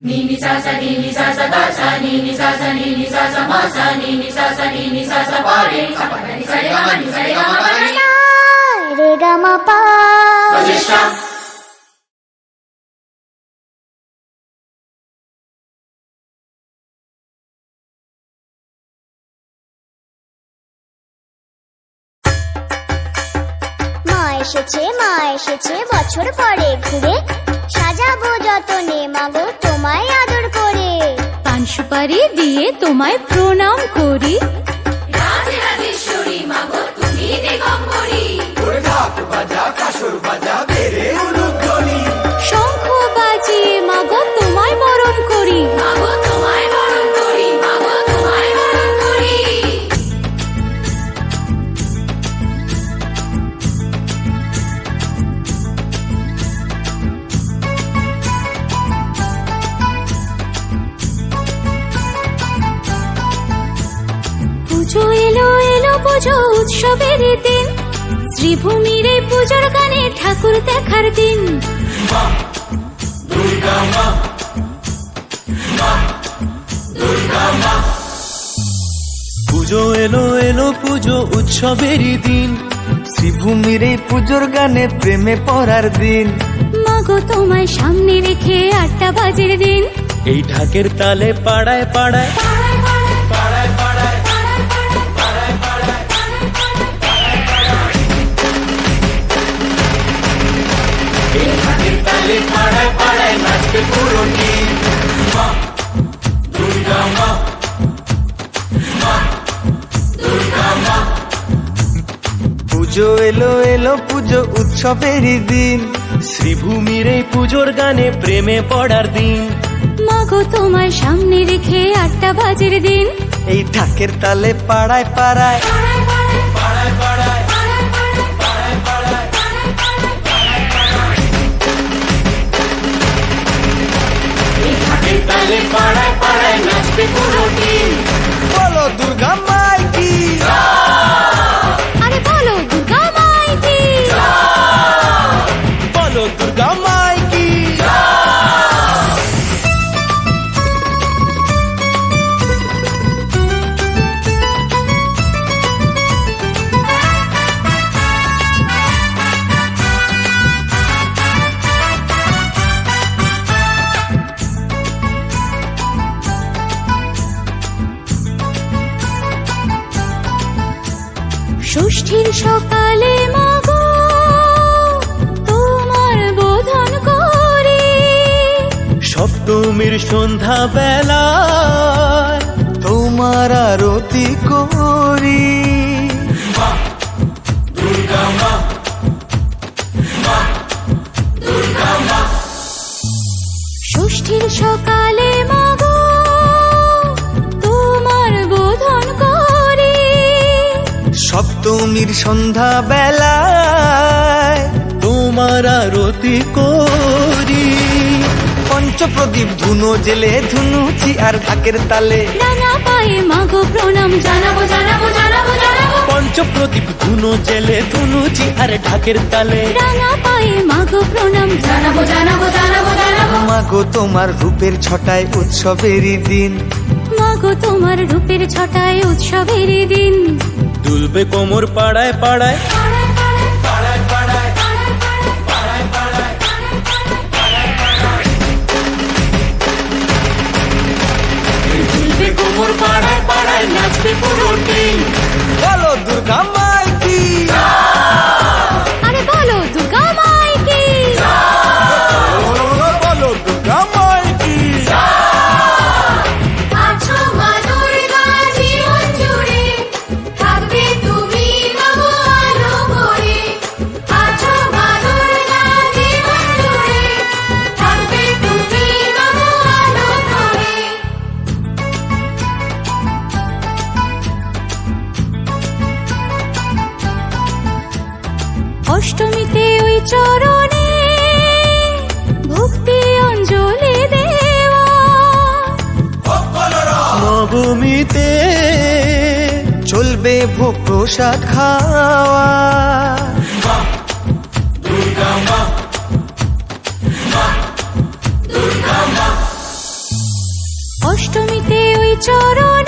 Ni ni sa sa ni ni sa sa ga sa ni ni sa sa ni ni sa sa ma sa ni ni sa sa ni ni sa sa pa re sa pa ni sa re ga ma ni sa re ga ma pa re রে গা মা পা প্রচেষ্টা মা এসেছে বছর পরে ঘুরে সাজাবো যতনে মাগো তোমায় আদর করে পান সুপারি দিয়ে তোমায় প্রণাম করি। রাধে রাধেশ্বরী মাগো তুমি দিগম্বরী ওরে ঢাক বাজা কাসর বাজা বেরে উলুধ্বনি শঙ্খ বাজিয়ে মাগো তোমায় বরণ করি। মাগো তোমায় বরণ করি মাগো তোমায় বরণ করি পুজো এলো এলো পুজো উৎসবের দিন, শ্রীভূমির এই পুজোর গানে ঠাকুর দেখার দিন। দুর্গা মা দুর্গা মা পুজো এলো এলো পুজো উৎসবেরই দিন, শ্রীভূমির এই পুজোর গানে প্রেমে পড়ার দিন। মাগো তোমায় সামনে রেখে 8টা বাজের দিন, এই ঢাকের তালে পাড়ায় পাড়ায় তালে পাড়ায় পাড়ায় নাচবে পুরো টিম মা দুর্গা মা দুর্গা মা পুজো এলো এলো পুজো উৎসবেরই দিন, শ্রীভূমির এই পুজোর গানে প্রেমে পড়ার দিন। মাগো তোমায় সামনে রেখে 8টা বাজের দিন, এই ঢাকের তালে পাড়ায় পাড়ায় পাড়ায় পাড়ায় তালে পাড়ায় পাড়ায় নাচবে পুরো টিম বলো দুর্গা মাই কি, আরে বলো দুর্গা মাই কি। বলো দুর্গা মাই কি। ষষ্ঠীর সকালে মাগো তোমার বোধন করি, সপ্তমীর সন্ধ্যা বেলায় তোমার আরতি করি। দুর্গা মা দুর্গা মা ষষ্ঠীর সকালে মাগো তোমার বোধন করি, সপ্তমীর সন্ধ্যা বেলায় তোমার আরতি করি। পঞ্চপ্রদীপ ধুনো জেলে ধুনুচি আর ঢাকের তালে, রাঙা পায়ে মাগো প্রণাম জানাবো জানাবো জানাবো জানাবো। পঞ্চপ্রদীপ ধুনো জেলে ধুনুচি আর ঢাকের তালে। রাঙা পায়ে মাগো প্রণাম জানাবো জানাবো জানাবো জানাবো মাগো তোমার রূপের ছটায় উৎসবেরই দিন, মাগো তোমার রূপের ছটায় উৎসবের দিন। দুলবে কোমর পাড়ায় পাড়ায় পাড়ায় পাড়ায় ঝুলবে কোমর পাড়ায় পাড়ায় নাচবে পুরো টিম বলো দুর্গা মাই কি, আরে বলো দুর্গা মাই কি। বলো দুর্গা মাই কি। আছো মা দুর্গা জীবন জুড়ে থাকবে তুমি মাগো আলো করে আছো মা দুর্গা জীবন জুড়ে থাকবে তুমি মাগো আলো করে অষ্টমীতে ওই চরণে ভক্তি অঞ্জলি দেওয়া, নবমীতে চলবে ভোগ প্রসাদ খাওয়া। দুর্গা মা দুর্গা মা অষ্টমীতে ওই চরণ